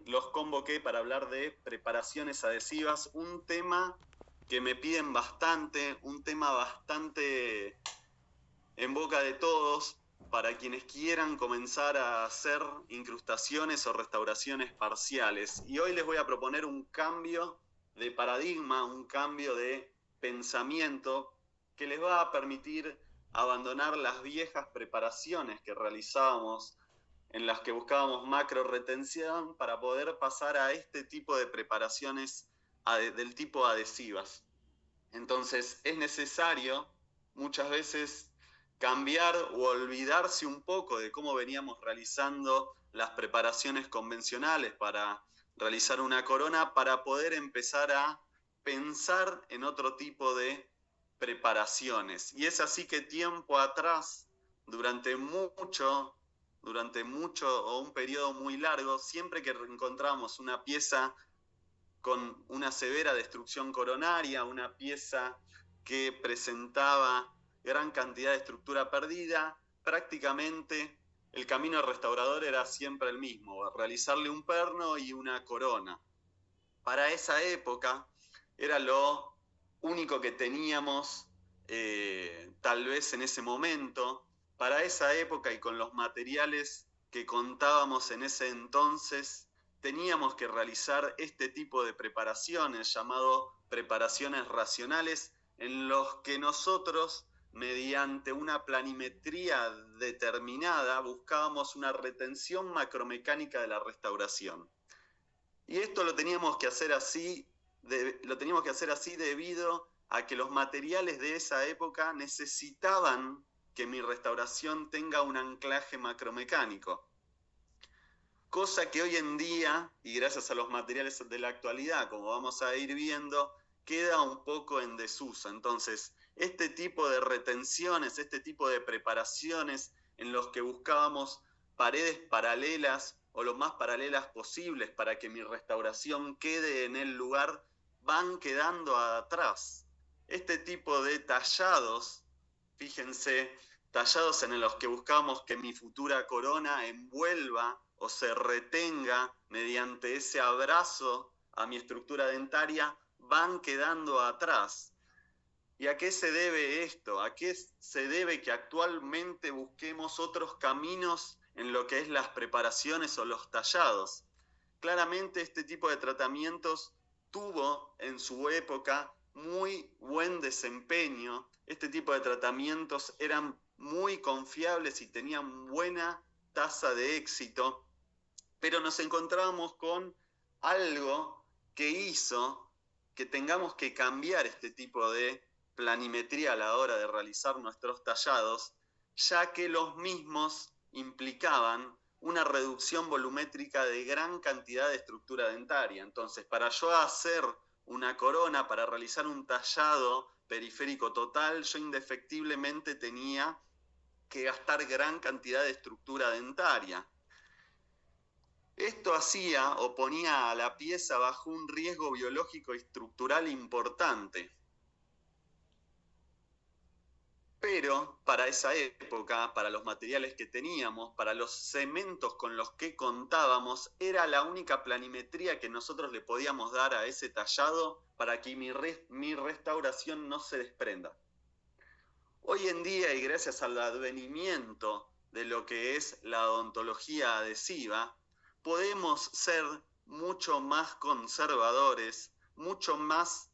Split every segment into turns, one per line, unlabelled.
los convoqué para hablar de preparaciones adhesivas, un tema que me piden bastante, un tema bastante en boca de todos para quienes quieran comenzar a hacer incrustaciones o restauraciones parciales. Y hoy les voy a proponer un cambio de paradigma, un cambio de pensamiento que les va a permitir abandonar las viejas preparaciones que realizábamos en las que buscábamos macro retención para poder pasar a este tipo de preparaciones del tipo adhesivas. Entonces es necesario muchas veces cambiar o olvidarse un poco de cómo veníamos realizando las preparaciones convencionales para realizar una corona para poder empezar a pensar en otro tipo de preparaciones. Y es así que tiempo atrás, durante mucho o un periodo muy largo, siempre que encontramos una pieza con una severa destrucción coronaria, una pieza que presentaba gran cantidad de estructura perdida, prácticamente el camino restaurador era siempre el mismo, realizarle un perno y una corona. Para esa época era lo único que teníamos, tal vez en ese momento. Para esa época y con los materiales que contábamos en ese entonces, teníamos que realizar este tipo de preparaciones, llamado preparaciones racionales, en los que nosotros, mediante una planimetría determinada, buscábamos una retención macromecánica de la restauración. Y esto lo teníamos que hacer así, debido a que los materiales de esa época necesitaban que mi restauración tenga un anclaje macromecánico. Cosa que hoy en día, y gracias a los materiales de la actualidad, como vamos a ir viendo, queda un poco en desuso. Entonces, este tipo de retenciones, este tipo de preparaciones en los que buscábamos paredes paralelas o lo más paralelas posibles para que mi restauración quede en el lugar, van quedando atrás. Este tipo de tallados, fíjense, tallados en los que buscamos que mi futura corona envuelva o se retenga mediante ese abrazo a mi estructura dentaria, van quedando atrás. ¿Y a qué se debe esto? ¿A qué se debe que actualmente busquemos otros caminos en lo que es las preparaciones o los tallados? Claramente este tipo de tratamientos tuvo en su época muy buen desempeño. Este tipo de tratamientos eran muy confiables y tenían buena tasa de éxito, pero nos encontramos con algo que hizo que tengamos que cambiar este tipo de planimetría a la hora de realizar nuestros tallados, ya que los mismos implicaban una reducción volumétrica de gran cantidad de estructura dentaria. Entonces, para yo hacer una corona, para realizar un tallado periférico total, yo indefectiblemente tenía que gastar gran cantidad de estructura dentaria. Esto hacía o ponía a la pieza bajo un riesgo biológico y estructural importante. Pero para esa época, para los materiales que teníamos, para los cementos con los que contábamos, era la única planimetría que nosotros le podíamos dar a ese tallado para que mi restauración no se desprenda. Hoy en día, y gracias al advenimiento de lo que es la odontología adhesiva, podemos ser mucho más conservadores, mucho más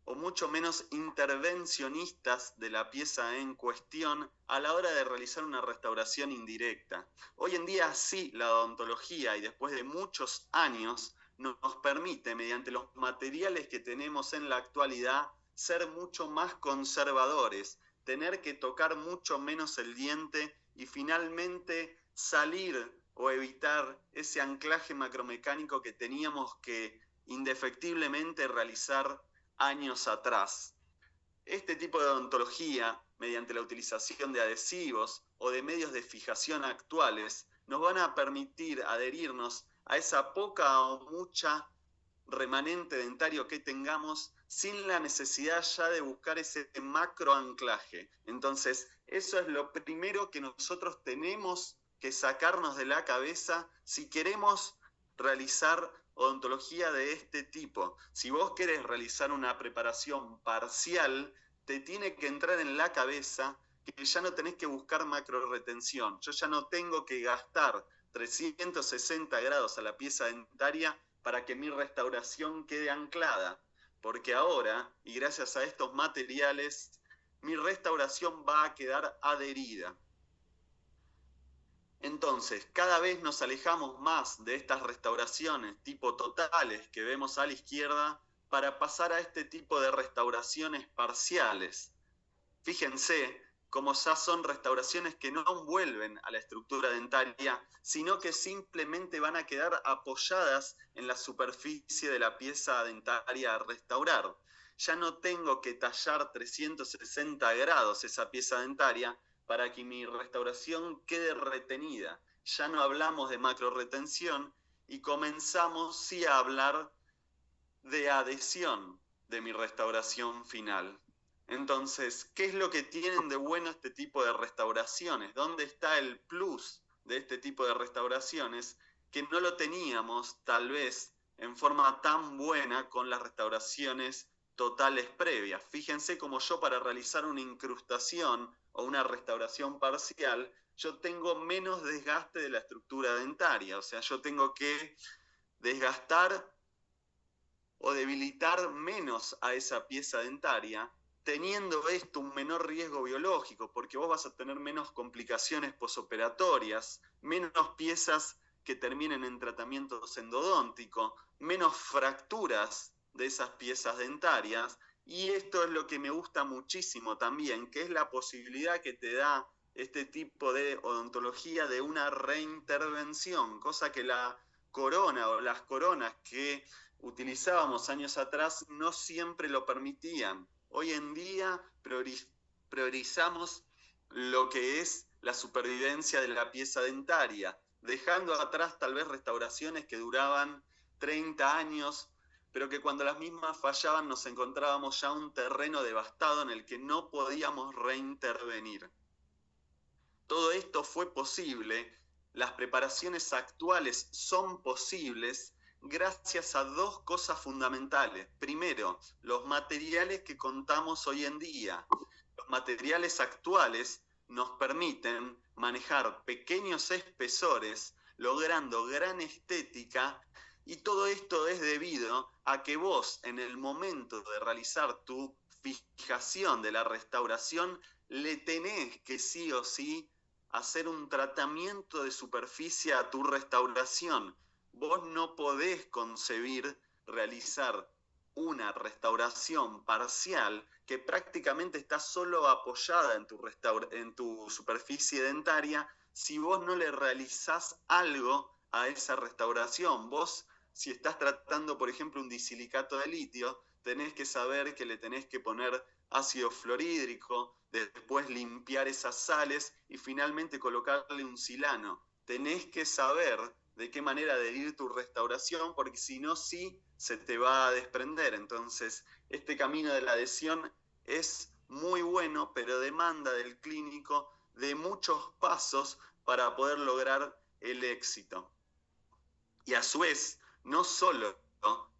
o mucho menos intervencionistas de la pieza en cuestión a la hora de realizar una restauración indirecta. Hoy en día sí, la odontología, y después de muchos años, nos permite, mediante los materiales que tenemos en la actualidad, ser mucho más conservadores, tener que tocar mucho menos el diente y finalmente salir o evitar ese anclaje macromecánico que teníamos que indefectiblemente realizar años atrás. Este tipo de odontología, mediante la utilización de adhesivos o de medios de fijación actuales, nos van a permitir adherirnos a esa poca o mucha remanente dentario que tengamos sin la necesidad ya de buscar ese macro anclaje. Entonces, eso es lo primero que nosotros tenemos que sacarnos de la cabeza si queremos realizar odontología de este tipo. Si vos querés realizar una preparación parcial, te tiene que entrar en la cabeza que ya no tenés que buscar macro retención. Yo ya no tengo que gastar 360 grados a la pieza dentaria para que mi restauración quede anclada. Porque ahora, y gracias a estos materiales, mi restauración va a quedar adherida. Entonces, cada vez nos alejamos más de estas restauraciones tipo totales que vemos a la izquierda para pasar a este tipo de restauraciones parciales. Fíjense cómo ya son restauraciones que no envuelven a la estructura dentaria, sino que simplemente van a quedar apoyadas en la superficie de la pieza dentaria a restaurar. Ya no tengo que tallar 360 grados esa pieza dentaria para que mi restauración quede retenida. Ya no hablamos de macro retención y comenzamos sí a hablar de adhesión de mi restauración final. Entonces, ¿qué es lo que tienen de bueno este tipo de restauraciones? ¿Dónde está el plus de este tipo de restauraciones que no lo teníamos tal vez en forma tan buena con las restauraciones totales previas? Fíjense como yo para realizar una incrustación o una restauración parcial, yo tengo menos desgaste de la estructura dentaria, o sea, yo tengo que desgastar o debilitar menos a esa pieza dentaria, teniendo esto un menor riesgo biológico, porque vos vas a tener menos complicaciones posoperatorias, menos piezas que terminen en tratamiento endodóntico, menos fracturas de esas piezas dentarias, y esto es lo que me gusta muchísimo también, que es la posibilidad que te da este tipo de odontología de una reintervención, cosa que la corona o las coronas que utilizábamos años atrás no siempre lo permitían. Hoy en día priorizamos lo que es la supervivencia de la pieza dentaria, dejando atrás tal vez restauraciones que duraban 30 años, pero que cuando las mismas fallaban nos encontrábamos ya un terreno devastado en el que no podíamos reintervenir. Todo esto fue posible, las preparaciones actuales son posibles gracias a dos cosas fundamentales. Primero, los materiales que contamos hoy en día. Los materiales actuales nos permiten manejar pequeños espesores, logrando gran estética, y todo esto es debido a que vos, en el momento de realizar tu fijación de la restauración, le tenés que sí o sí hacer un tratamiento de superficie a tu restauración. Vos no podés concebir realizar una restauración parcial que prácticamente está solo apoyada en tu superficie dentaria si vos no le realizás algo a esa restauración. Vos, si estás tratando, por ejemplo, un disilicato de litio, tenés que saber que le tenés que poner ácido fluorhídrico, después limpiar esas sales y finalmente colocarle un silano. Tenés que saber de qué manera adherir tu restauración, porque si no, sí se te va a desprender. Entonces, este camino de la adhesión es muy bueno, pero demanda del clínico de muchos pasos para poder lograr el éxito. Y a su vez, no solo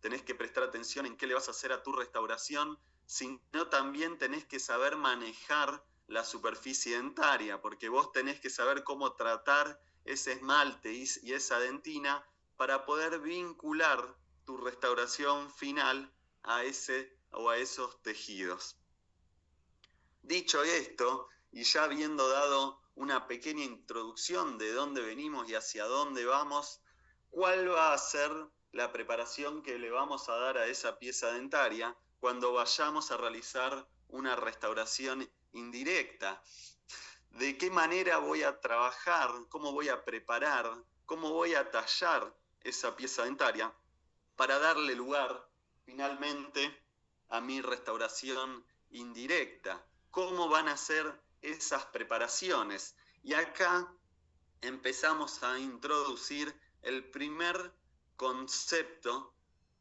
tenés que prestar atención en qué le vas a hacer a tu restauración, sino también tenés que saber manejar la superficie dentaria, porque vos tenés que saber cómo tratar ese esmalte y esa dentina para poder vincular tu restauración final a ese o a esos tejidos. Dicho esto, y ya habiendo dado una pequeña introducción de dónde venimos y hacia dónde vamos, ¿cuál va a ser la preparación que le vamos a dar a esa pieza dentaria cuando vayamos a realizar una restauración indirecta? ¿De qué manera voy a trabajar? ¿Cómo voy a preparar? ¿Cómo voy a tallar esa pieza dentaria para darle lugar finalmente a mi restauración indirecta? ¿Cómo van a ser esas preparaciones? Y acá empezamos a introducir el primer concepto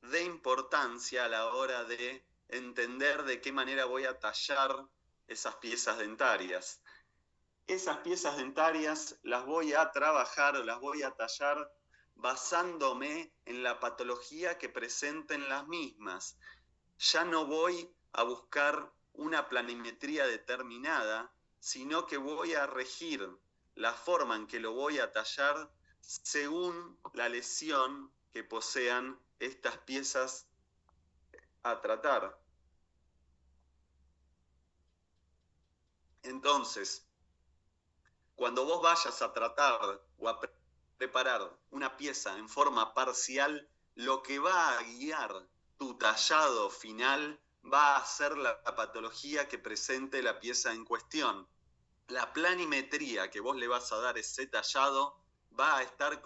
de importancia a la hora de entender de qué manera voy a tallar esas piezas dentarias. Esas piezas dentarias las voy a trabajar, las voy a tallar basándome en la patología que presenten las mismas. Ya no voy a buscar una planimetría determinada, sino que voy a regir la forma en que lo voy a tallar según la lesión que posean estas piezas a tratar. Entonces, cuando vos vayas a tratar o a preparar una pieza en forma parcial, lo que va a guiar tu tallado final va a ser la patología que presente la pieza en cuestión. La planimetría que vos le vas a dar a ese tallado va a estar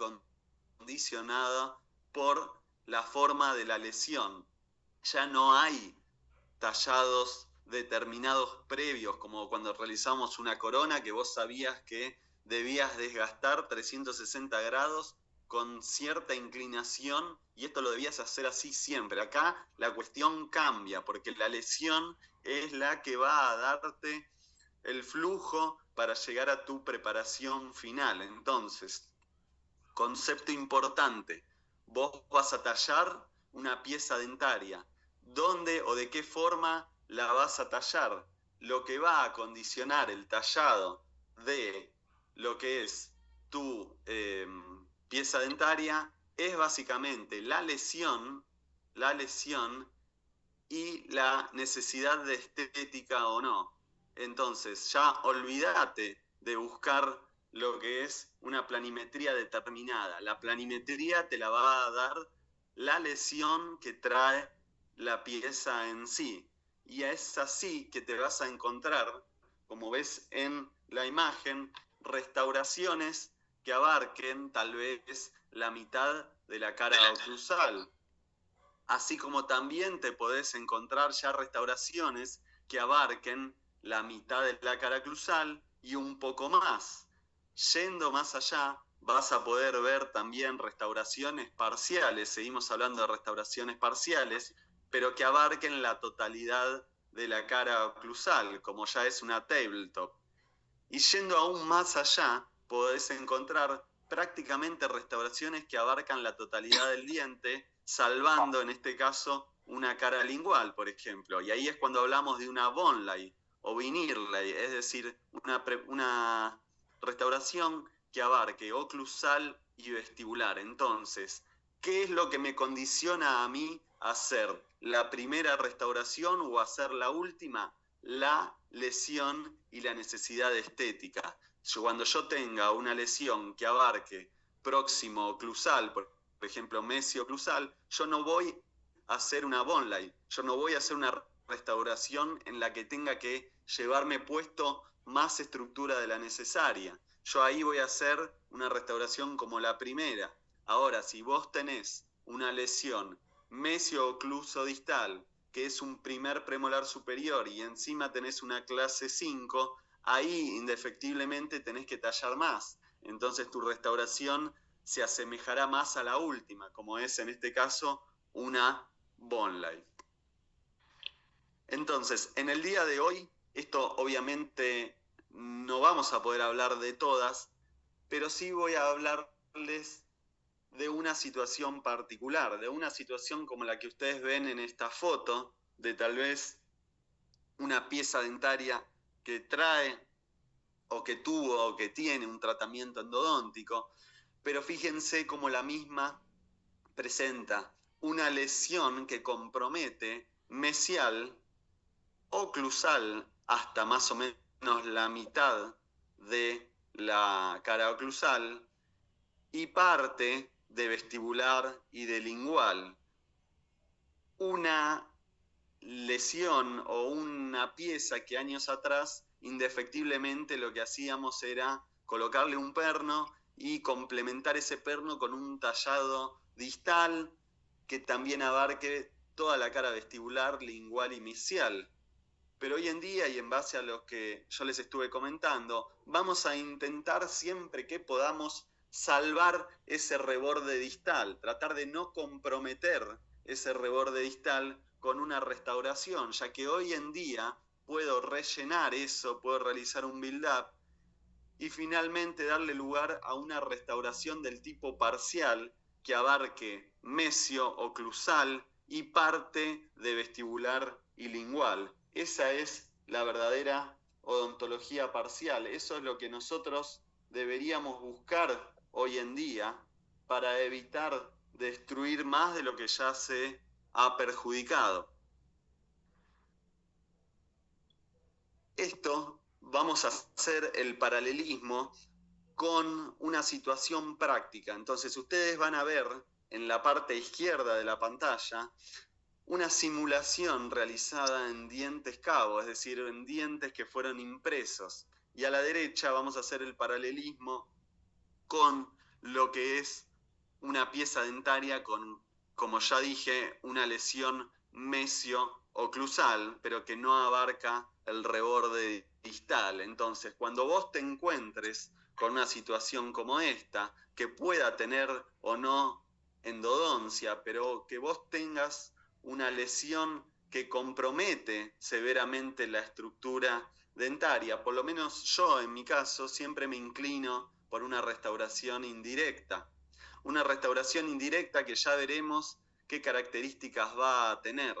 condicionada por la forma de la lesión. Ya no hay tallados determinados previos, como cuando realizamos una corona, que vos sabías que debías desgastar 360 grados con cierta inclinación, y esto lo debías hacer así siempre. Acá la cuestión cambia, porque la lesión es la que va a darte el flujo para llegar a tu preparación final. Entonces, concepto importante, vos vas a tallar una pieza dentaria. ¿Dónde o de qué forma la vas a tallar? Lo que va a condicionar el tallado de lo que es tu pieza dentaria es básicamente la lesión y la necesidad de estética o no. Entonces, ya olvídate de buscar lo que es una planimetría determinada. La planimetría te la va a dar la lesión que trae la pieza en sí. Y es así que te vas a encontrar, como ves en la imagen, restauraciones que abarquen tal vez la mitad de la cara oclusal. Así como también te podés encontrar ya restauraciones que abarquen la mitad de la cara oclusal y un poco más. Yendo más allá, vas a poder ver también restauraciones parciales, seguimos hablando de restauraciones parciales, pero que abarquen la totalidad de la cara oclusal, como ya es una tabletop. Y yendo aún más allá, podés encontrar prácticamente restauraciones que abarcan la totalidad del diente, salvando en este caso una cara lingual, por ejemplo. Y ahí es cuando hablamos de una Vonlay o Vinirlay, es decir, una restauración que abarque oclusal y vestibular. Entonces, ¿qué es lo que me condiciona a mí a hacer la primera restauración o hacer la última? La lesión y la necesidad de estética. Cuando yo tenga una lesión que abarque próximo oclusal, por ejemplo mesio-oclusal, yo no voy a hacer una Vonlay, yo no voy a hacer una restauración en la que tenga que llevarme puesto más estructura de la necesaria. Yo ahí voy a hacer una restauración como la primera. Ahora, si vos tenés una lesión mesio-ocluso-distal, que es un primer premolar superior y encima tenés una clase 5, ahí indefectiblemente tenés que tallar más. Entonces tu restauración se asemejará más a la última, como es en este caso una Vonlay. Entonces, en el día de hoy, esto obviamente no vamos a poder hablar de todas, pero sí voy a hablarles de una situación particular, de una situación como la que ustedes ven en esta foto, de tal vez una pieza dentaria que trae o que tuvo o que tiene un tratamiento endodóntico, pero fíjense cómo la misma presenta una lesión que compromete mesial, oclusal, hasta más o menos la mitad de la cara oclusal y parte de vestibular y de lingual. Una lesión o una pieza que años atrás indefectiblemente lo que hacíamos era colocarle un perno y complementar ese perno con un tallado distal que también abarque toda la cara vestibular, lingual y mesial. Pero hoy en día, y en base a lo que yo les estuve comentando, vamos a intentar siempre que podamos salvar ese reborde distal, tratar de no comprometer ese reborde distal con una restauración, ya que hoy en día puedo rellenar eso, puedo realizar un build-up y finalmente darle lugar a una restauración del tipo parcial que abarque mesio-oclusal y parte de vestibular y lingual. Esa es la verdadera odontología parcial. Eso es lo que nosotros deberíamos buscar hoy en día para evitar destruir más de lo que ya se ha perjudicado. Esto vamos a hacer el paralelismo con una situación práctica. Entonces ustedes van a ver en la parte izquierda de la pantalla una simulación realizada en dientes cabo, es decir, en dientes que fueron impresos. Y a la derecha vamos a hacer el paralelismo con lo que es una pieza dentaria con, como ya dije, una lesión mesio-oclusal, pero que no abarca el reborde distal. Entonces, cuando vos te encuentres con una situación como esta, que pueda tener o no endodoncia, pero que vos tengas una lesión que compromete severamente la estructura dentaria, por lo menos yo en mi caso siempre me inclino por una restauración indirecta. Una restauración indirecta que ya veremos qué características va a tener.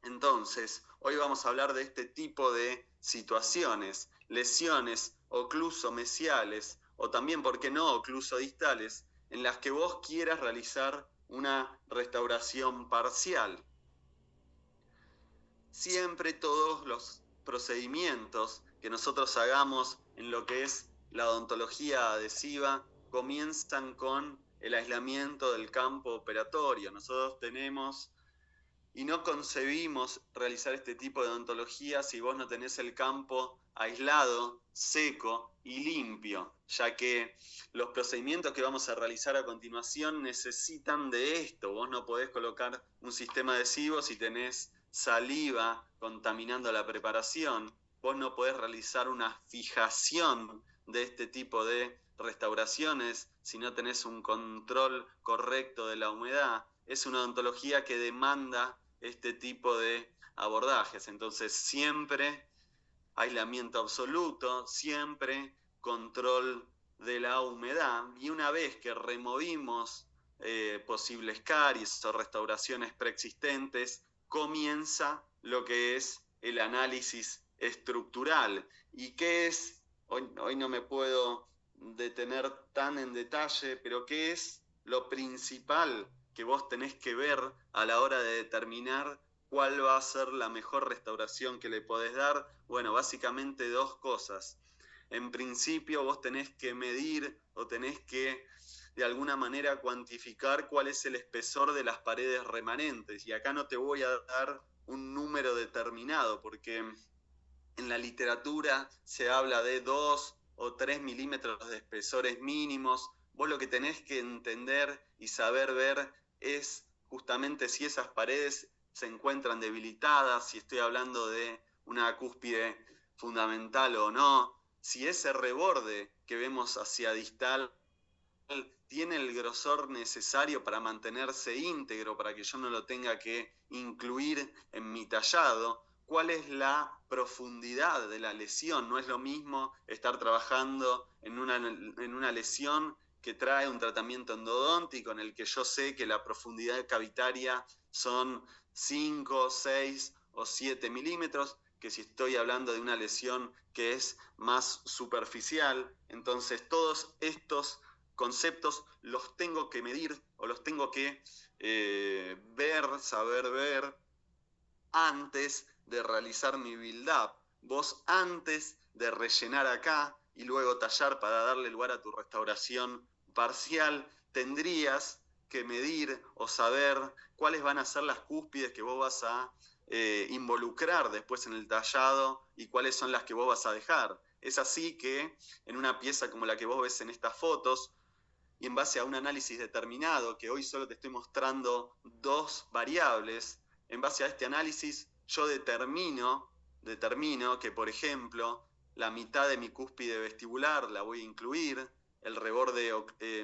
Entonces, hoy vamos a hablar de este tipo de situaciones, lesiones ocluso-mesiales o también, ¿por qué no, ocluso-distales, en las que vos quieras realizar una restauración parcial. Siempre todos los procedimientos que nosotros hagamos en lo que es la odontología adhesiva comienzan con el aislamiento del campo operatorio. Nosotros tenemos y no concebimos realizar este tipo de odontología si vos no tenés el campo aislado, seco y limpio, ya que los procedimientos que vamos a realizar a continuación necesitan de esto. Vos no podés colocar un sistema adhesivo si tenés saliva contaminando la preparación. Vos no podés realizar una fijación de este tipo de restauraciones si no tenés un control correcto de la humedad. Es una odontología que demanda este tipo de abordajes. Entonces, siempre aislamiento absoluto, siempre control de la humedad. Y una vez que removimos posibles caries o restauraciones preexistentes, comienza lo que es el análisis estructural. ¿Y qué es? Hoy no me puedo detener tan en detalle, pero ¿qué es lo principal que vos tenés que ver a la hora de determinar cuál va a ser la mejor restauración que le podés dar? Bueno, básicamente dos cosas. En principio vos tenés que medir o tenés que de alguna manera cuantificar cuál es el espesor de las paredes remanentes. Y acá no te voy a dar un número determinado, porque en la literatura se habla de 2 o 3 milímetros de espesores mínimos. Vos lo que tenés que entender y saber ver es justamente si esas paredes se encuentran debilitadas, si estoy hablando de una cúspide fundamental o no, si ese reborde que vemos hacia distal tiene el grosor necesario para mantenerse íntegro, para que yo no lo tenga que incluir en mi tallado. ¿Cuál es la profundidad de la lesión? No es lo mismo estar trabajando en una lesión que trae un tratamiento endodóntico en el que yo sé que la profundidad cavitaria son 5, 6 o 7 milímetros, que si estoy hablando de una lesión que es más superficial. Entonces todos estos conceptos los tengo que medir o los tengo que saber ver antes de realizar mi build-up. Vos antes de rellenar acá y luego tallar para darle lugar a tu restauración parcial, tendrías que medir o saber cuáles van a ser las cúspides que vos vas a involucrar después en el tallado y cuáles son las que vos vas a dejar. Es así que en una pieza como la que vos ves en estas fotos, y en base a un análisis determinado, que hoy solo te estoy mostrando dos variables, en base a este análisis yo determino que, por ejemplo, la mitad de mi cúspide vestibular la voy a incluir, el reborde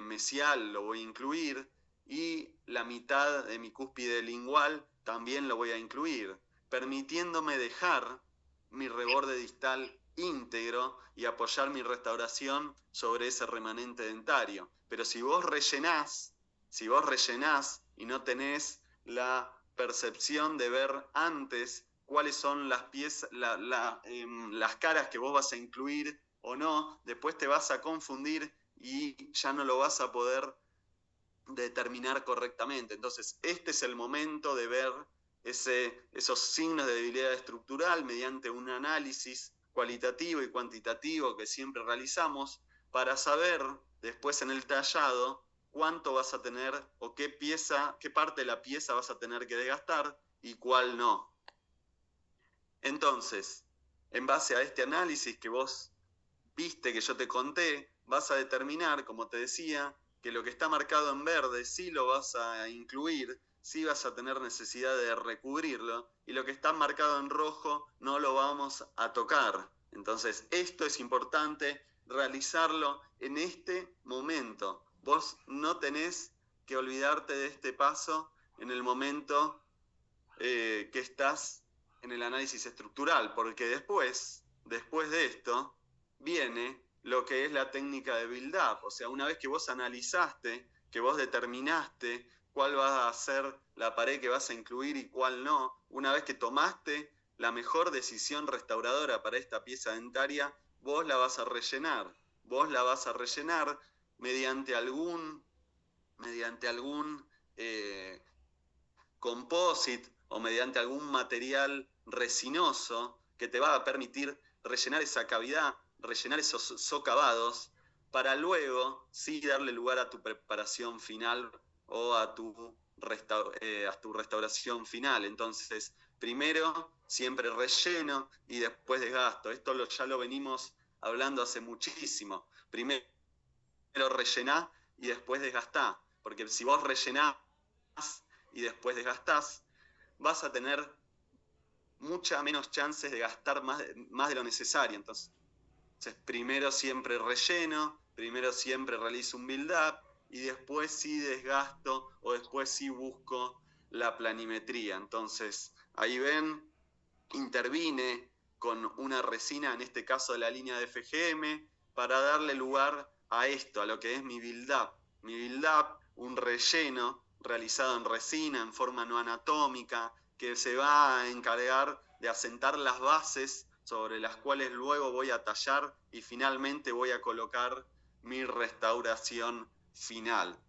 mesial lo voy a incluir y la mitad de mi cúspide lingual también lo voy a incluir, permitiéndome dejar mi reborde distal íntegro y apoyar mi restauración sobre ese remanente dentario. Pero si vos rellenás Si vos rellenás y no tenés la percepción de ver antes cuáles son las piezas, las caras que vos vas a incluir o no, después te vas a confundir y ya no lo vas a poder determinar correctamente. Entonces, este es el momento de ver esos signos de debilidad estructural mediante un análisis cualitativo y cuantitativo que siempre realizamos para saber después en el tallado cuánto vas a tener o qué parte de la pieza vas a tener que desgastar y cuál no. Entonces, en base a este análisis que vos viste que yo te conté, vas a determinar, como te decía, que lo que está marcado en verde sí lo vas a incluir, sí vas a tener necesidad de recubrirlo, y lo que está marcado en rojo no lo vamos a tocar. Entonces, esto es importante realizarlo en este momento. Vos no tenés que olvidarte de este paso en el momento que estás en el análisis estructural, porque después de esto, viene lo que es la técnica de build-up. O sea, una vez que vos analizaste, que vos determinaste cuál va a ser la pared que vas a incluir y cuál no, una vez que tomaste la mejor decisión restauradora para esta pieza dentaria, vos la vas a rellenar. Vos la vas a rellenar mediante algún composite o mediante algún material resinoso que te va a permitir rellenar esa cavidad, rellenar esos socavados, para luego sí darle lugar a tu preparación final o a tu restauración final. Entonces, primero siempre relleno y después desgasto. Esto ya lo venimos hablando hace muchísimo. Primero rellená y después desgastá, porque si vos rellenás y después desgastás, vas a tener muchas menos chances de gastar más de lo necesario. Entonces, primero siempre relleno, primero siempre realizo un build-up y después sí desgasto o después sí busco la planimetría. Entonces, ahí ven, intervine con una resina, en este caso de la línea de FGM, para darle lugar a esto, a lo que es mi build-up. Mi build-up, un relleno realizado en resina, en forma no anatómica, que se va a encargar de asentar las bases sobre las cuales luego voy a tallar y finalmente voy a colocar mi restauración final.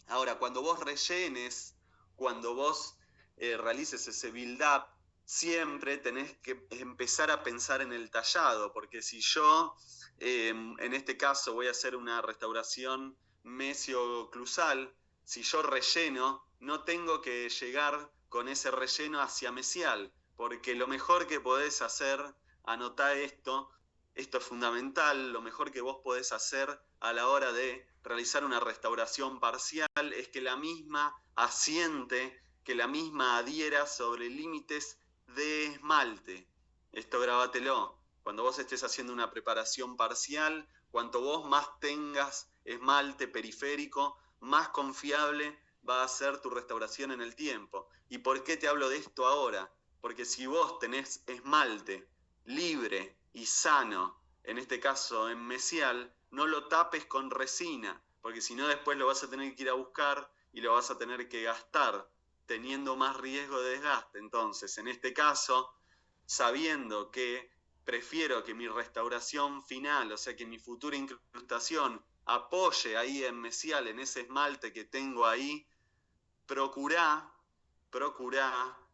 Ahora, cuando vos rellenes, cuando vos realices ese build-up, siempre tenés que empezar a pensar en el tallado, porque si yo, en este caso, voy a hacer una restauración mesioclusal, si yo relleno, no tengo que llegar con ese relleno hacia mesial, porque lo mejor que podés hacer, anotá esto es fundamental, lo mejor que vos podés hacer a la hora de realizar una restauración parcial es que la misma asiente, que la misma adhiera sobre límites de esmalte. Esto grábatelo. Cuando vos estés haciendo una preparación parcial, cuanto vos más tengas esmalte periférico, más confiable va a ser tu restauración en el tiempo. ¿Y por qué te hablo de esto ahora? Porque si vos tenés esmalte libre y sano, en este caso en mesial, no lo tapes con resina, porque si no después lo vas a tener que ir a buscar y lo vas a tener que gastar, teniendo más riesgo de desgaste. Entonces, en este caso, sabiendo que prefiero que mi restauración final, o sea, que mi futura incrustación apoye ahí en mesial, en ese esmalte que tengo ahí, procurá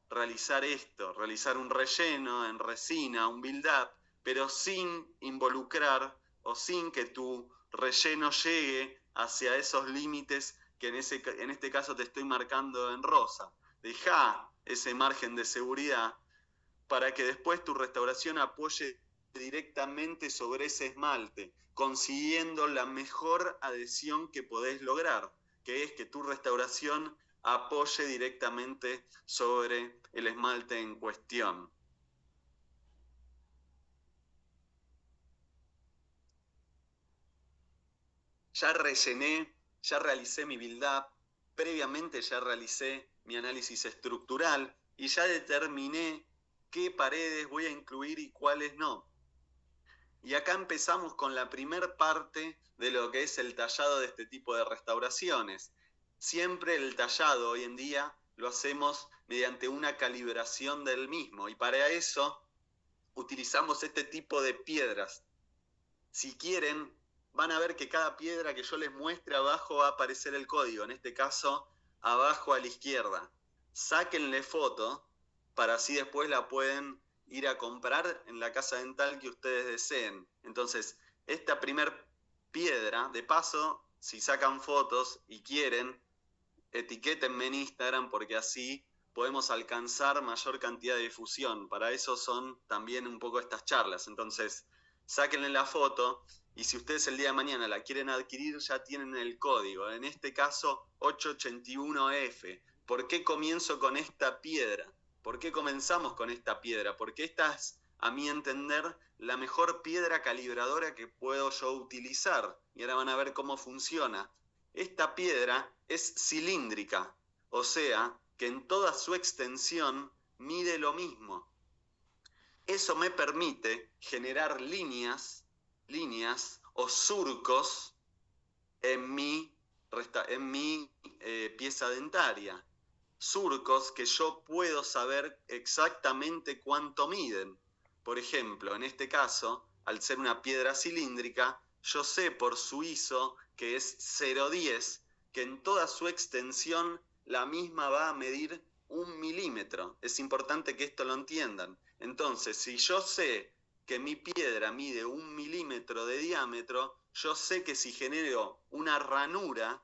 realizar esto, realizar un relleno en resina, un build-up, pero sin involucrar o sin que tu relleno llegue hacia esos límites que en este caso te estoy marcando en rosa. Dejá ese margen de seguridad para que después tu restauración apoye directamente sobre ese esmalte, consiguiendo la mejor adhesión que podés lograr, que es que tu restauración apoye directamente sobre el esmalte en cuestión. Ya rellené, ya realicé mi build-up, previamente ya realicé mi análisis estructural y ya determiné qué paredes voy a incluir y cuáles no. Y acá empezamos con la primer parte de lo que es el tallado de este tipo de restauraciones. siempre el tallado hoy en día lo hacemos mediante una calibración del mismo, y para eso utilizamos este tipo de piedras. Si quieren, van a ver que cada piedra que yo les muestre abajo va a aparecer el código, en este caso abajo a la izquierda. Sáquenle foto para así después la pueden ir a comprar en la casa dental que ustedes deseen. Entonces, esta primer piedra, de paso, si sacan fotos y quieren, etiquétenme en Instagram porque así podemos alcanzar mayor cantidad de difusión. Para eso son también un poco estas charlas. Entonces, sáquenle la foto y si ustedes el día de mañana la quieren adquirir ya tienen el código. En este caso, 881F. ¿Por qué comienzo con esta piedra? ¿Por qué comenzamos con esta piedra? Porque esta es, a mi entender, la mejor piedra calibradora que puedo yo utilizar. Y ahora van a ver cómo funciona. Esta piedra es cilíndrica, o sea, que en toda su extensión mide lo mismo. Eso me permite generar líneas o surcos en mi pieza dentaria. Surcos que yo puedo saber exactamente cuánto miden. Por ejemplo, en este caso, al ser una piedra cilíndrica, yo sé por su ISO, que es 0,10, que en toda su extensión la misma va a medir 1 milímetro. Es importante que esto lo entiendan. Entonces, si yo sé que mi piedra mide 1 milímetro de diámetro, yo sé que si genero una ranura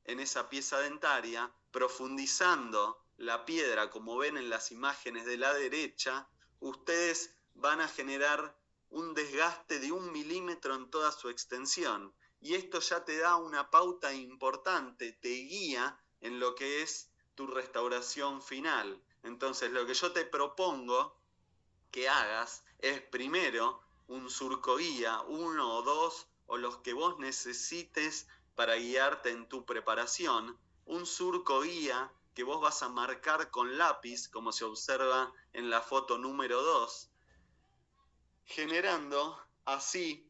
en esa pieza dentaria, profundizando la piedra, como ven en las imágenes de la derecha, ustedes van a generar un desgaste de 1 milímetro en toda su extensión. Y esto ya te da una pauta importante, te guía en lo que es tu restauración final. Entonces, lo que yo te propongo que hagas es primero un surco guía, 1 o 2, o los que vos necesites para guiarte en tu preparación. Un surco guía que vos vas a marcar con lápiz, como se observa en la foto número 2, generando así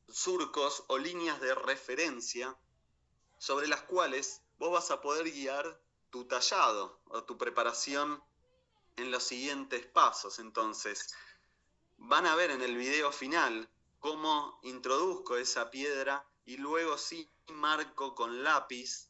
surcos o líneas de referencia sobre las cuales vos vas a poder guiar tu tallado o tu preparación en los siguientes pasos. Entonces, van a ver en el video final cómo introduzco esa piedra y luego sí marco con lápiz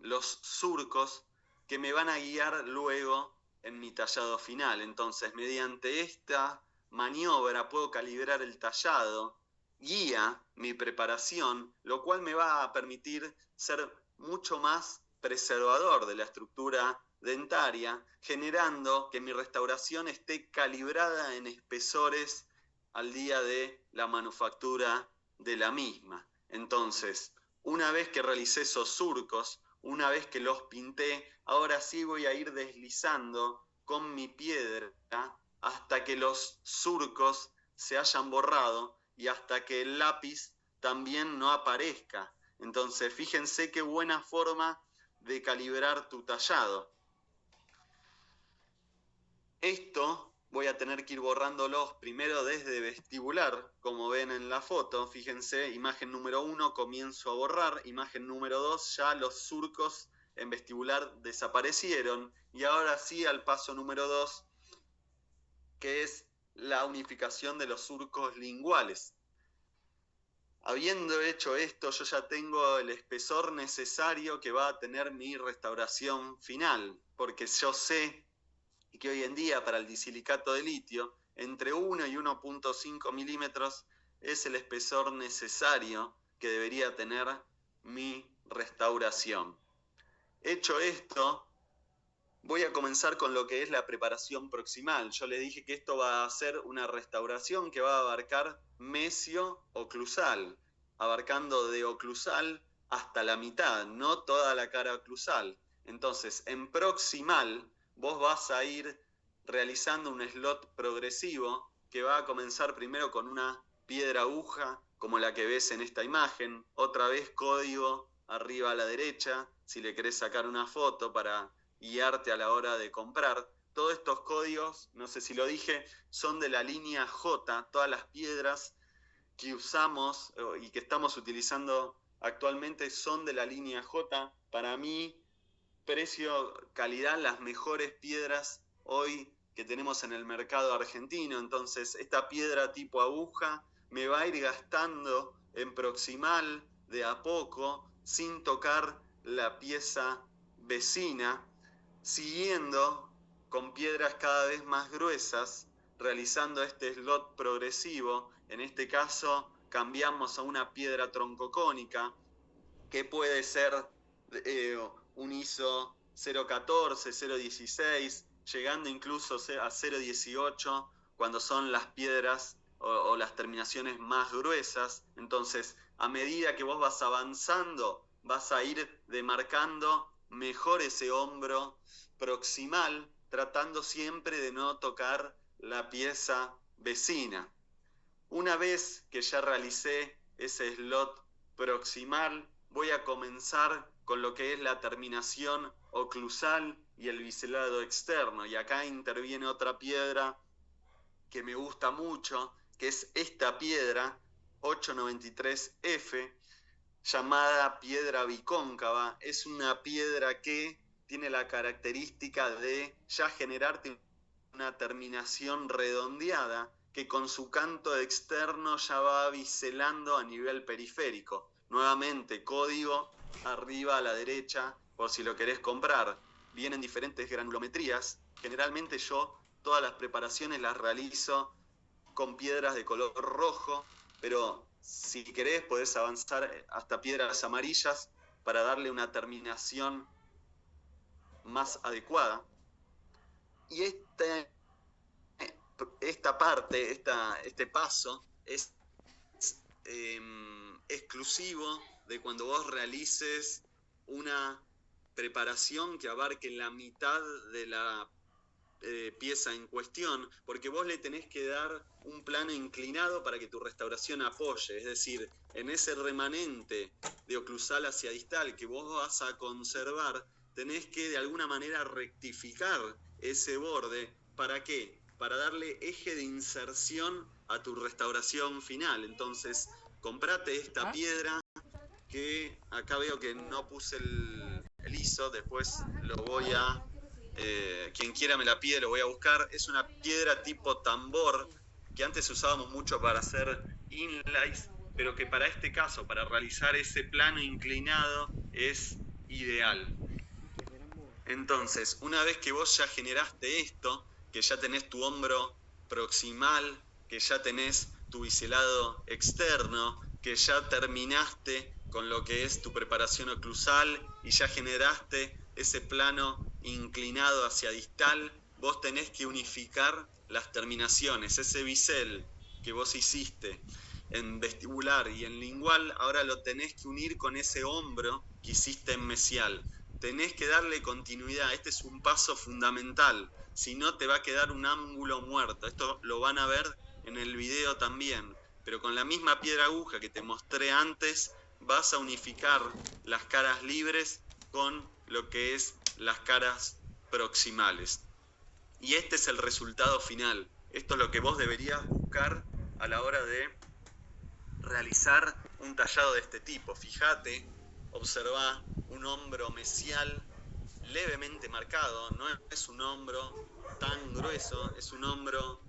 los surcos que me van a guiar luego en mi tallado final. Entonces, mediante esta maniobra puedo calibrar el tallado, guía mi preparación, lo cual me va a permitir ser mucho más preservador de la estructura dentaria, generando que mi restauración esté calibrada en espesores al día de la manufactura de la misma. Entonces, una vez que realicé esos surcos, una vez que los pinté, ahora sí voy a ir deslizando con mi piedra hasta que los surcos se hayan borrado y hasta que el lápiz también no aparezca. Entonces, fíjense qué buena forma de calibrar tu tallado. Esto voy a tener que ir borrándolos primero desde vestibular, como ven en la foto. Fíjense, imagen número 1 comienzo a borrar, imagen número 2 ya los surcos en vestibular desaparecieron. Y ahora sí al paso número 2, que es la unificación de los surcos linguales. Habiendo hecho esto, yo ya tengo el espesor necesario que va a tener mi restauración final, porque yo sé que hoy en día para el disilicato de litio, entre 1 y 1,5 milímetros es el espesor necesario que debería tener mi restauración. Hecho esto, voy a comenzar con lo que es la preparación proximal. Yo les dije que esto va a ser una restauración que va a abarcar mesio-oclusal, abarcando de oclusal hasta la mitad, no toda la cara oclusal. Entonces, en proximal, vos vas a ir realizando un slot progresivo que va a comenzar primero con una piedra aguja, como la que ves en esta imagen, otra vez código arriba a la derecha, si le querés sacar una foto para guiarte a la hora de comprar. Todos estos códigos, no sé si lo dije, son de la línea J, todas las piedras que usamos y que estamos utilizando actualmente son de la línea J. Para mí, precio, calidad, las mejores piedras hoy que tenemos en el mercado argentino. Entonces, esta piedra tipo aguja me va a ir gastando en proximal de a poco, sin tocar la pieza vecina, siguiendo con piedras cada vez más gruesas, realizando este slot progresivo. En este caso, cambiamos a una piedra troncocónica, que puede ser un ISO 0.14, 0.16, llegando incluso a 0.18 cuando son las piedras o las terminaciones más gruesas. Entonces, a medida que vos vas avanzando, vas a ir demarcando mejor ese hombro proximal, tratando siempre de no tocar la pieza vecina. Una vez que ya realicé ese slot proximal, voy a comenzar con lo que es la terminación oclusal y el biselado externo. Y acá interviene otra piedra que me gusta mucho, que es esta piedra 893F, llamada piedra bicóncava. Es una piedra que tiene la característica de ya generarte una terminación redondeada, que con su canto externo ya va biselando a nivel periférico. Nuevamente, código arriba a la derecha, por si lo querés comprar. Vienen diferentes granulometrías. Generalmente yo todas las preparaciones las realizo con piedras de color rojo, pero si querés podés avanzar hasta piedras amarillas para darle una terminación más adecuada. Y esta parte, este paso es exclusivo de cuando vos realices una preparación que abarque la mitad de la pieza en cuestión, porque vos le tenés que dar un plano inclinado para que tu restauración apoye, es decir, en ese remanente de oclusal hacia distal que vos vas a conservar, tenés que de alguna manera rectificar ese borde. ¿Para qué? Para darle eje de inserción a tu restauración final. Entonces, comprate esta piedra, que acá veo que no puse el ISO, después lo voy a... quien quiera me la pide, lo voy a buscar. Es una piedra tipo tambor, que antes usábamos mucho para hacer inlays, pero que para este caso, para realizar ese plano inclinado, es ideal. Entonces, una vez que vos ya generaste esto, que ya tenés tu hombro proximal, que ya tenés tu biselado externo, que ya terminaste con lo que es tu preparación oclusal y ya generaste ese plano inclinado hacia distal, vos tenés que unificar las terminaciones. Ese bisel que vos hiciste en vestibular y en lingual, ahora lo tenés que unir con ese hombro que hiciste en mesial. Tenés que darle continuidad. Este es un paso fundamental. Si no, te va a quedar un ángulo muerto. Esto lo van a ver en el video también. Pero con la misma piedra aguja que te mostré antes, vas a unificar las caras libres con lo que es las caras proximales. Y este es el resultado final. Esto es lo que vos deberías buscar a la hora de realizar un tallado de este tipo. Fíjate, observá un hombro mesial levemente marcado, no es un hombro tan grueso, es un hombro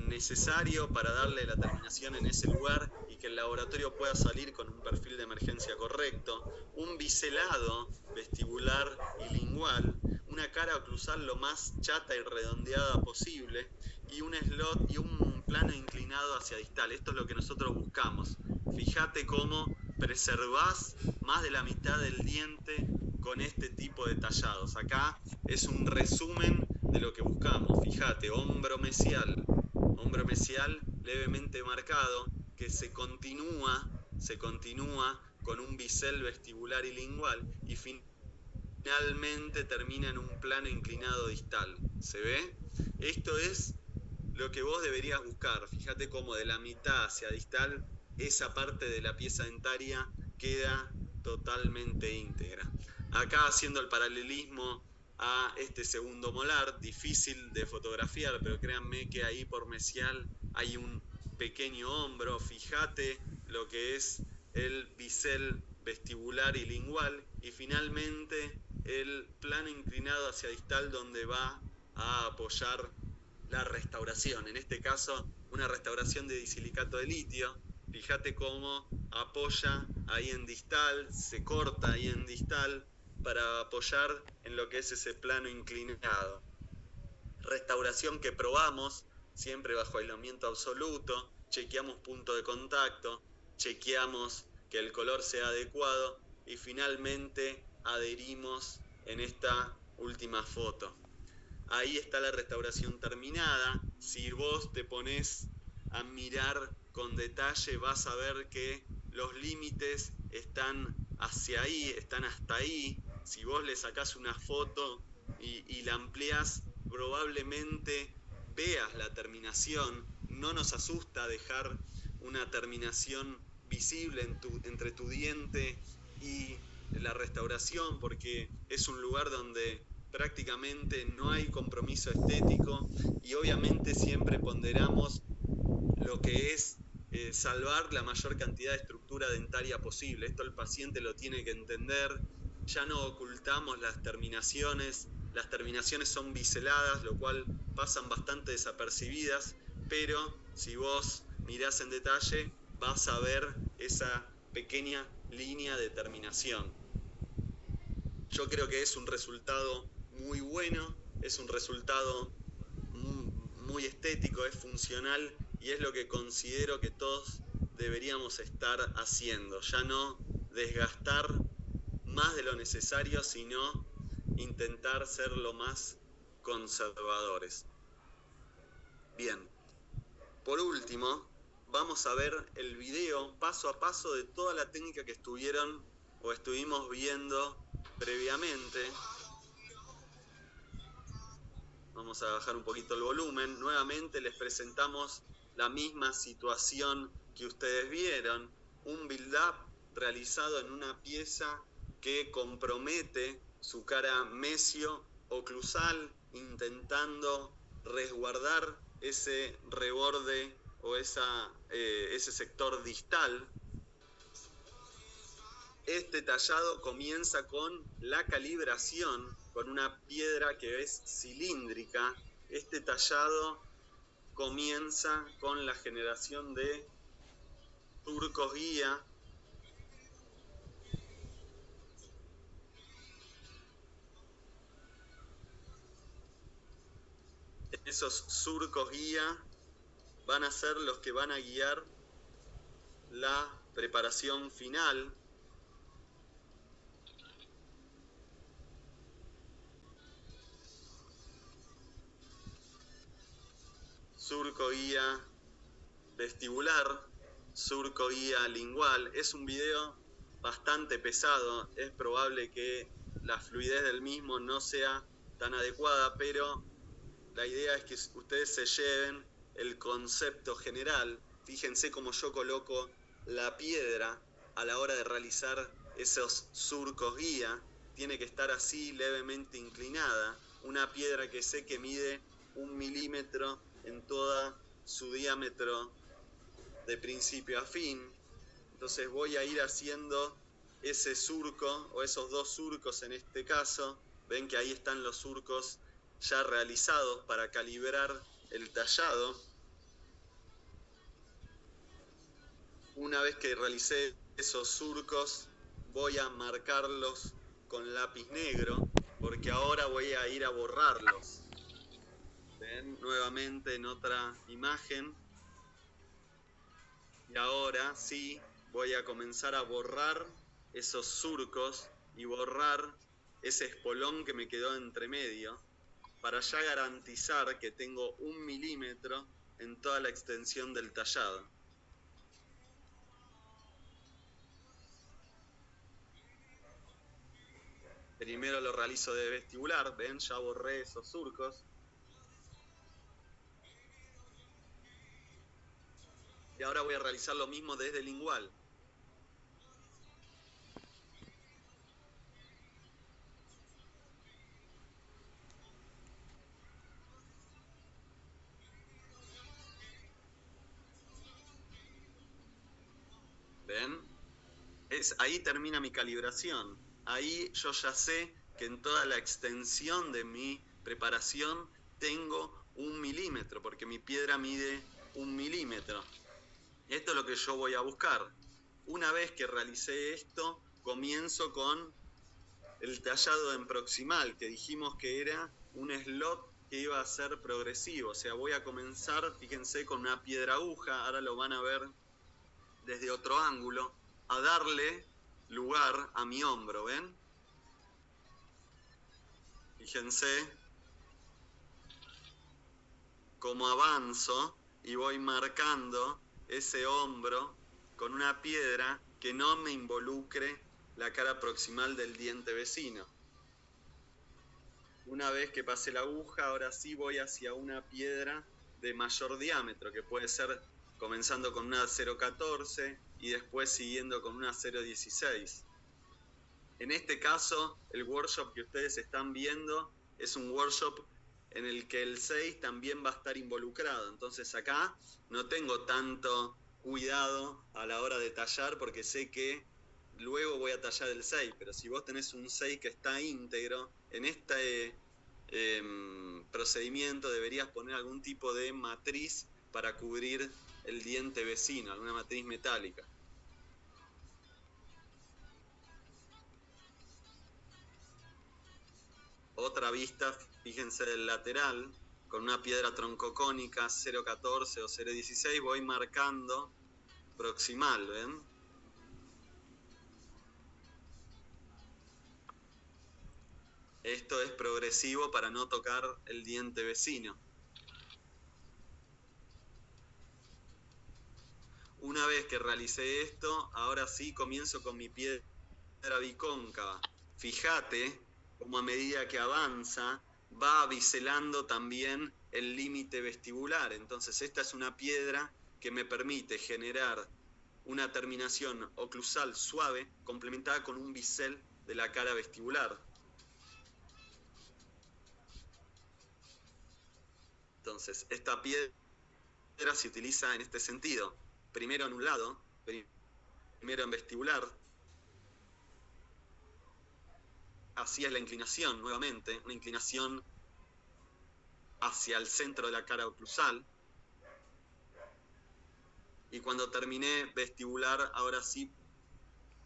necesario para darle la terminación en ese lugar y que el laboratorio pueda salir con un perfil de emergencia correcto, un biselado vestibular y lingual, una cara oclusal lo más chata y redondeada posible y un slot y un plano inclinado hacia distal. Esto es lo que nosotros buscamos. Fíjate cómo preservás más de la mitad del diente con este tipo de tallados. Acá es un resumen de lo que buscamos. Fíjate, hombro mesial levemente marcado, que se continúa con un bisel vestibular y lingual y finalmente termina en un plano inclinado distal. ¿Se ve? Esto es lo que vos deberías buscar. Fíjate cómo de la mitad hacia distal esa parte de la pieza dentaria queda totalmente íntegra. Acá haciendo el paralelismo a este segundo molar, difícil de fotografiar, pero créanme que ahí por mesial hay un pequeño hombro. Fíjate lo que es el bisel vestibular y lingual, y finalmente el plano inclinado hacia distal donde va a apoyar la restauración, en este caso una restauración de disilicato de litio. Fíjate cómo apoya ahí en distal, se corta ahí en distal para apoyar en lo que es ese plano inclinado. Restauración que probamos siempre bajo aislamiento absoluto, chequeamos punto de contacto, chequeamos que el color sea adecuado y finalmente adherimos en esta última foto. Ahí está la restauración terminada. Si vos te pones a mirar con detalle, vas a ver que los límites están hacia ahí, están hasta ahí. Si vos le sacás una foto y la ampliás, probablemente veas la terminación. No nos asusta dejar una terminación visible entre tu diente y la restauración, porque es un lugar donde prácticamente no hay compromiso estético y obviamente siempre ponderamos lo que es salvar la mayor cantidad de estructura dentaria posible. Esto el paciente lo tiene que entender. Ya no ocultamos las terminaciones son biseladas, lo cual pasan bastante desapercibidas, pero si vos mirás en detalle vas a ver esa pequeña línea de terminación. Yo creo que es un resultado muy bueno, es un resultado muy estético, es funcional y es lo que considero que todos deberíamos estar haciendo. Ya no desgastar más de lo necesario, sino intentar ser lo más conservadores. Bien, por último, vamos a ver el video paso a paso de toda la técnica que estuvimos viendo previamente. Vamos a bajar un poquito el volumen. Nuevamente les presentamos la misma situación que ustedes vieron. Un build-up realizado en una pieza que compromete su cara mesio-oclusal, intentando resguardar ese reborde o ese sector distal. Este tallado comienza con la calibración, con una piedra que es cilíndrica. Este tallado comienza con la generación de surcos guía. Esos surcos guía van a ser los que van a guiar la preparación final. Surco guía vestibular, surco guía lingual. Es un video bastante pesado, es probable que la fluidez del mismo no sea tan adecuada, pero la idea es que ustedes se lleven el concepto general. Fíjense cómo yo coloco la piedra a la hora de realizar esos surcos guía. Tiene que estar así levemente inclinada. Una piedra que sé que mide 1 milímetro en toda su diámetro de principio a fin. Entonces voy a ir haciendo ese surco o esos dos surcos en este caso. Ven que ahí están los surcos ya realizados para calibrar el tallado. Una vez que realicé esos surcos, voy a marcarlos con lápiz negro, porque ahora voy a ir a borrarlos. Ven nuevamente en otra imagen. Y ahora sí, voy a comenzar a borrar esos surcos y borrar ese espolón que me quedó entre medio, para ya garantizar que tengo 1 milímetro en toda la extensión del tallado. Primero lo realizo de vestibular, ven, ya borré esos surcos. Y ahora voy a realizar lo mismo desde lingual. ¿Ven? ahí termina mi calibración. Ahí yo ya sé que en toda la extensión de mi preparación tengo 1 milímetro, porque mi piedra mide 1 milímetro. Esto es lo que yo voy a buscar. Una vez que realicé esto, comienzo con el tallado en proximal, que dijimos que era un slot que iba a ser progresivo. O sea, voy a comenzar, fíjense, con una piedra aguja, ahora lo van a ver desde otro ángulo, a darle lugar a mi hombro, ¿ven? Fíjense cómo avanzo y voy marcando ese hombro con una piedra que no me involucre la cara proximal del diente vecino. Una vez que pasé la aguja, ahora sí voy hacia una piedra de mayor diámetro, que puede ser comenzando con una 0,14 y después siguiendo con una 0,16. En este caso, el workshop que ustedes están viendo es un workshop en el que el 6 también va a estar involucrado. Entonces acá no tengo tanto cuidado a la hora de tallar porque sé que luego voy a tallar el 6, pero si vos tenés un 6 que está íntegro, en este procedimiento deberías poner algún tipo de matriz para cubrir el diente vecino, alguna matriz metálica. Otra vista, fíjense del lateral, con una piedra troncocónica 0,14 o 0,16 voy marcando proximal, ¿ven? Esto es progresivo para no tocar el diente vecino. Una vez que realicé esto, ahora sí comienzo con mi piedra bicóncava. Fíjate cómo a medida que avanza va biselando también el límite vestibular. Entonces esta es una piedra que me permite generar una terminación oclusal suave complementada con un bisel de la cara vestibular. Entonces esta piedra se utiliza en este sentido. Primero en un lado, primero en vestibular. Así es la inclinación, nuevamente, una inclinación hacia el centro de la cara oclusal. Y cuando terminé vestibular, ahora sí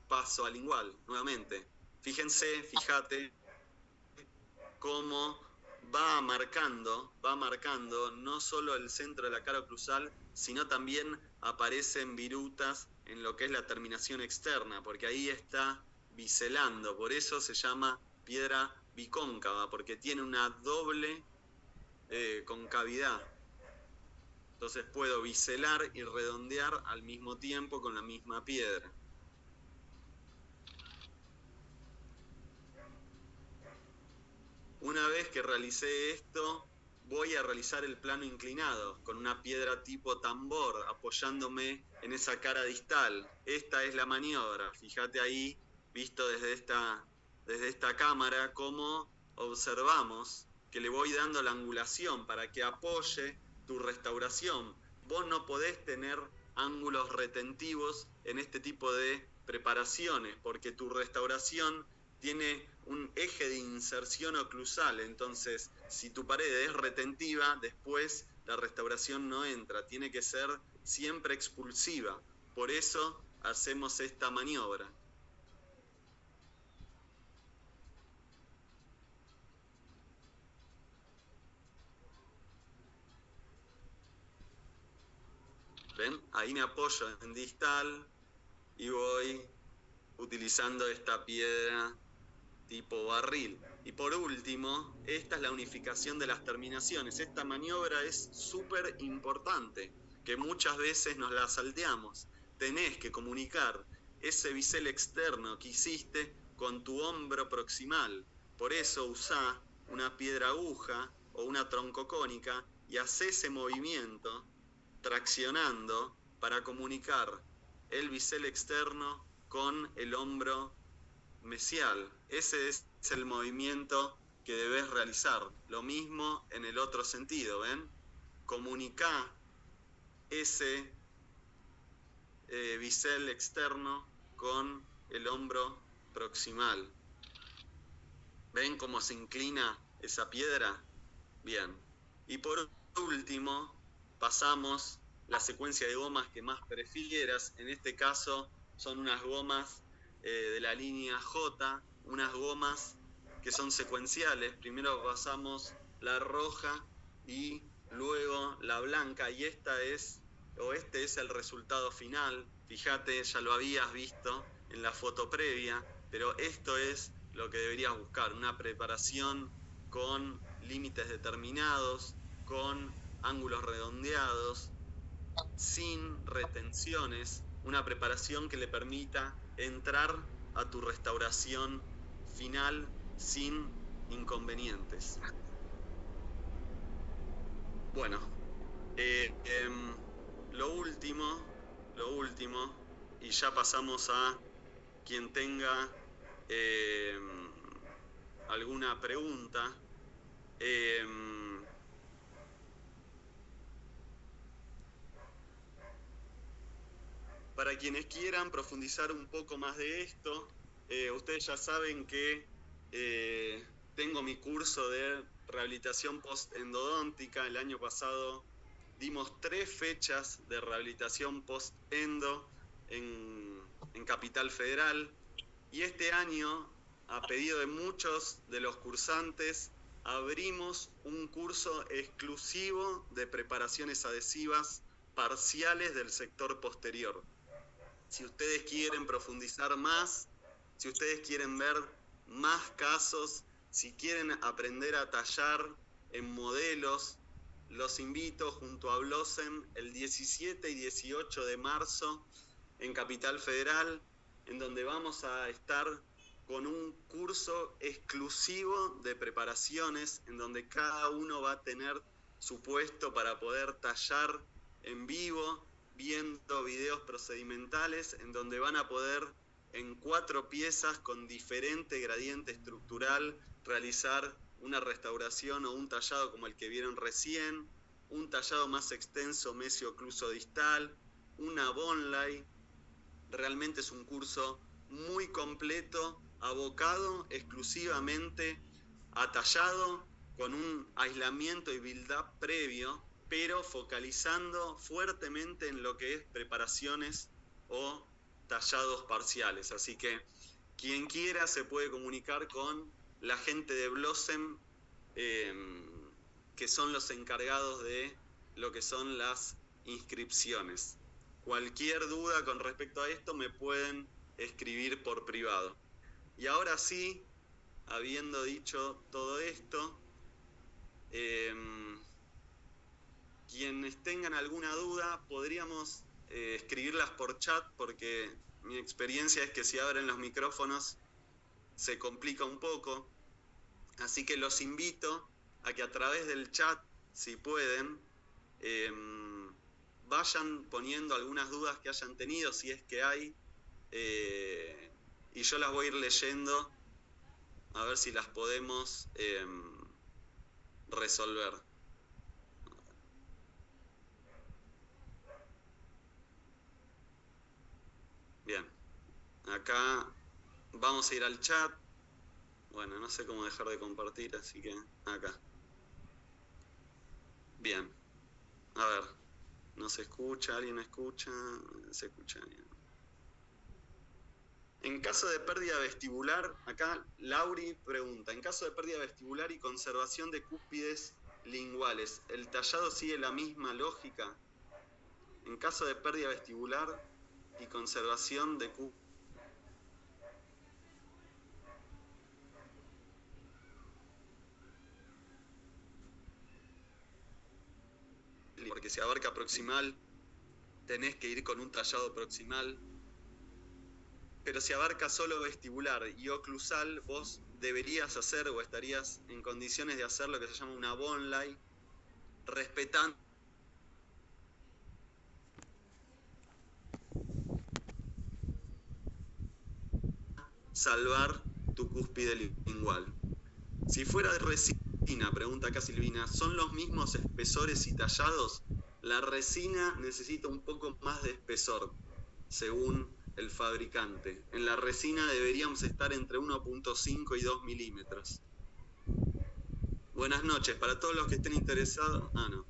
paso al lingual, nuevamente. Fíjate cómo va marcando no solo el centro de la cara oclusal, sino también aparecen virutas en lo que es la terminación externa, porque ahí está biselando, por eso se llama piedra bicóncava, porque tiene una doble concavidad. Entonces puedo biselar y redondear al mismo tiempo con la misma piedra. Una vez que realicé esto, voy a realizar el plano inclinado con una piedra tipo tambor, apoyándome en esa cara distal. Esta es la maniobra. Fíjate ahí, visto desde esta cámara, cómo observamos que le voy dando la angulación para que apoye tu restauración. Vos no podés tener ángulos retentivos en este tipo de preparaciones, porque tu restauración tiene un eje de inserción oclusal. Entonces, si tu pared es retentiva, después la restauración no entra, tiene que ser siempre expulsiva. Por eso hacemos esta maniobra. ¿Ven? Ahí me apoyo en distal y voy utilizando esta piedra tipo barril. Y por último, esta es la unificación de las terminaciones. Esta maniobra es súper importante, que muchas veces nos la salteamos. Tenés que comunicar ese bisel externo que hiciste con tu hombro proximal. Por eso usá una piedra aguja o una troncocónica y hacé ese movimiento traccionando para comunicar el bisel externo con el hombro mesial. Ese es el movimiento que debes realizar. Lo mismo en el otro sentido, ¿ven? Comunicá ese bisel externo con el hombro proximal. ¿Ven cómo se inclina esa piedra? Bien. Y por último, pasamos la secuencia de gomas que más prefieras. En este caso son unas gomas de la línea J, unas gomas que son secuenciales. Primero pasamos la roja y luego la blanca, y este es el resultado final. Fíjate, ya lo habías visto en la foto previa, pero esto es lo que deberías buscar, una preparación con límites determinados, con ángulos redondeados, sin retenciones, una preparación que le permita entrar a tu restauración final sin inconvenientes. Bueno, lo último, y ya pasamos a quien tenga alguna pregunta. Para quienes quieran profundizar un poco más de esto, ustedes ya saben que tengo mi curso de rehabilitación post-endodóntica. El año pasado dimos 3 fechas de rehabilitación post-endo en Capital Federal, y este año, a pedido de muchos de los cursantes, abrimos un curso exclusivo de preparaciones adhesivas parciales del sector posterior. Si ustedes quieren profundizar más, si ustedes quieren ver más casos, si quieren aprender a tallar en modelos, los invito junto a Blossom el 17 y 18 de marzo en Capital Federal, en donde vamos a estar con un curso exclusivo de preparaciones, en donde cada uno va a tener su puesto para poder tallar en vivo, viendo videos procedimentales, en donde van a poder en 4 piezas con diferente gradiente estructural realizar una restauración o un tallado como el que vieron recién, un tallado más extenso mesio-ocluso distal, una Bonlay. Realmente es un curso muy completo, abocado exclusivamente a tallado, con un aislamiento y build-up previo, pero focalizando fuertemente en lo que es preparaciones o tallados parciales. Así que quien quiera se puede comunicar con la gente de Blossom, que son los encargados de lo que son las inscripciones. Cualquier duda con respecto a esto me pueden escribir por privado. Y ahora sí, habiendo dicho todo esto, quienes tengan alguna duda podríamos escribirlas por chat, porque mi experiencia es que si abren los micrófonos se complica un poco. Así que los invito a que a través del chat, si pueden, vayan poniendo algunas dudas que hayan tenido, si es que hay, y yo las voy a ir leyendo a ver si las podemos resolver. Bien, acá vamos a ir al chat. Bueno, no sé cómo dejar de compartir, así que acá. Bien, a ver, ¿no se escucha? ¿Alguien escucha? Se escucha bien. En caso de pérdida vestibular, acá Lauri pregunta, en caso de pérdida vestibular y conservación de cúspides linguales, ¿el tallado sigue la misma lógica? En caso de pérdida vestibular y conservación de cúspides, porque si abarca proximal, tenés que ir con un tallado proximal. Pero si abarca solo vestibular y oclusal, vos deberías hacer o estarías en condiciones de hacer lo que se llama una Bonlay, respetando salvar tu cúspide lingual. Si fuera de resina, pregunta acá Silvina, ¿son los mismos espesores y tallados? La resina necesita un poco más de espesor, según el fabricante. En la resina deberíamos estar entre 1.5 y 2 milímetros. Buenas noches, para todos los que estén interesados... no.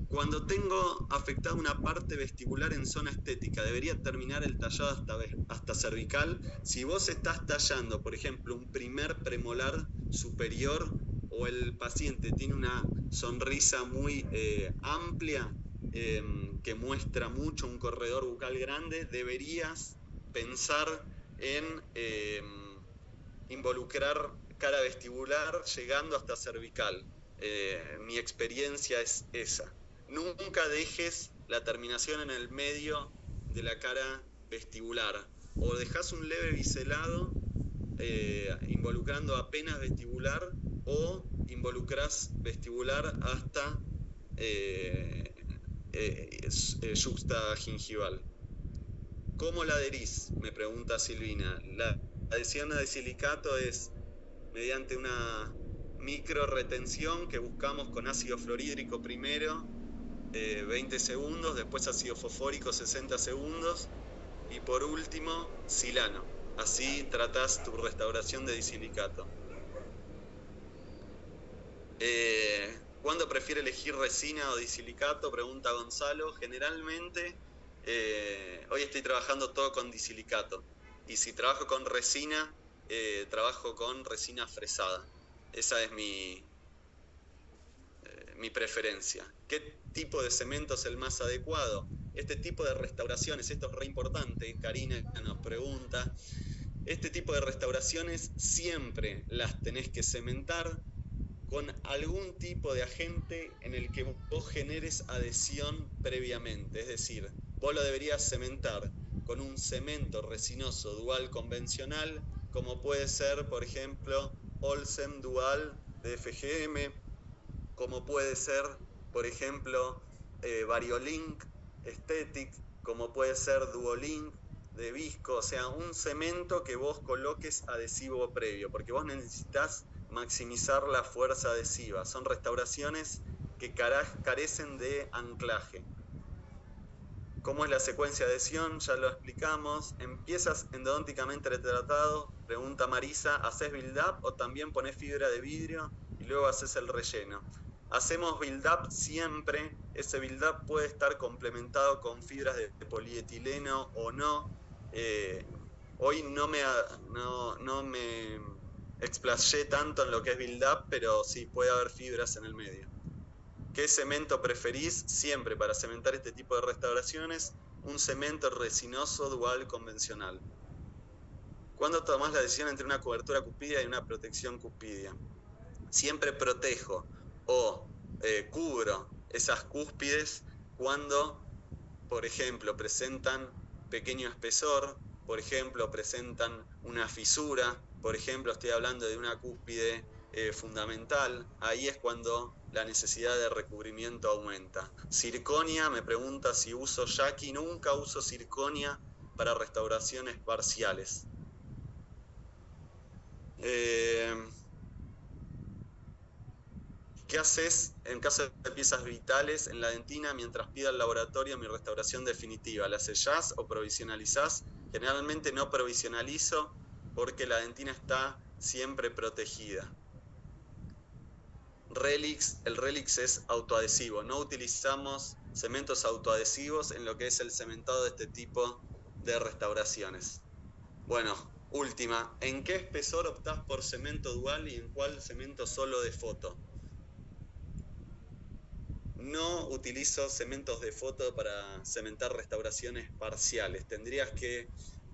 Cuando tengo afectada una parte vestibular en zona estética, ¿debería terminar el tallado hasta cervical? Si vos estás tallando, por ejemplo, un primer premolar superior o el paciente tiene una sonrisa muy amplia, que muestra mucho un corredor bucal grande, deberías pensar en involucrar cara vestibular llegando hasta cervical. Mi experiencia es esa. Nunca dejes la terminación en el medio de la cara vestibular. O dejas un leve biselado involucrando apenas vestibular, o involucras vestibular hasta yuxta gingival. ¿Cómo la adherís? Me pregunta Silvina. La adhesión a silicato es mediante una micro retención que buscamos con ácido fluorhídrico primero, 20 segundos, después ácido fosfórico 60 segundos y por último silano. Así tratás tu restauración de disilicato. ¿Cuándo prefiere elegir resina o disilicato? Pregunta Gonzalo. Generalmente, hoy estoy trabajando todo con disilicato. Y si trabajo con resina, trabajo con resina fresada. Esa es mi preferencia. ¿Qué tipo de cemento es el más adecuado? Este tipo de restauraciones, esto es re importante, Karina nos pregunta, este tipo de restauraciones siempre las tenés que cementar con algún tipo de agente en el que vos generes adhesión previamente. Es decir, vos lo deberías cementar con un cemento resinoso dual convencional, como puede ser, por ejemplo, Olsen Dual de FGM, como puede ser, por ejemplo, Variolink Aesthetic, como puede ser Duolink de Visco, o sea, un cemento que vos coloques adhesivo previo, porque vos necesitas maximizar la fuerza adhesiva. Son restauraciones que carecen de anclaje. ¿Cómo es la secuencia de adhesión? Ya lo explicamos. ¿Empiezas endodónticamente retratado? Pregunta Marisa. ¿Haces build-up o también pones fibra de vidrio y luego haces el relleno? Hacemos build-up siempre. Ese build-up puede estar complementado con fibras de polietileno o no. Hoy no me explayé tanto en lo que es build-up, pero sí puede haber fibras en el medio. ¿Qué cemento preferís? Siempre para cementar este tipo de restauraciones, un cemento resinoso dual convencional. ¿Cuándo tomás la decisión entre una cobertura cupidia y una protección cupidia? Siempre protejo o cubro esas cúspides cuando, por ejemplo, presentan pequeño espesor, por ejemplo, presentan una fisura, por ejemplo, estoy hablando de una cúspide fundamental. Ahí es cuando la necesidad de recubrimiento aumenta. Circonia, me pregunta si uso yaqui. Nunca uso circonia para restauraciones parciales. ¿Qué haces en caso de piezas vitales en la dentina mientras pida al laboratorio mi restauración definitiva? ¿La sellás o provisionalizás? Generalmente no provisionalizo porque la dentina está siempre protegida. El Relix es autoadhesivo. No utilizamos cementos autoadhesivos en lo que es el cementado de este tipo de restauraciones. Bueno, última. ¿En qué espesor optás por cemento dual y en cuál cemento solo de foto? No utilizo cementos de foto para cementar restauraciones parciales. Tendrías que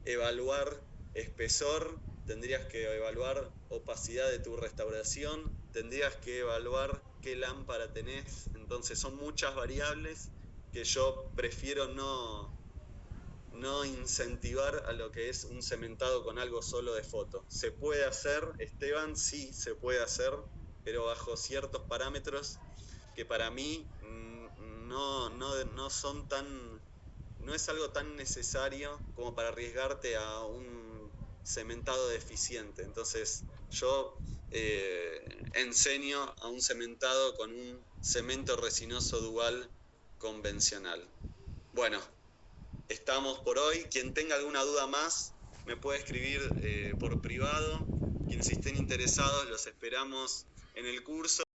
evaluar espesor, tendrías que evaluar opacidad de tu restauración, tendrías que evaluar qué lámpara tenés. Entonces son muchas variables que yo prefiero no incentivar a lo que es un cementado con algo solo de foto. ¿Se puede hacer, Esteban? Sí, se puede hacer, pero bajo ciertos parámetros que para mí no son tan, no es algo tan necesario como para arriesgarte a un cementado deficiente. Entonces yo enseño a un cementado con un cemento resinoso dual convencional. Bueno, estamos por hoy. Quien tenga alguna duda más, me puede escribir por privado. Quienes estén interesados, los esperamos en el curso.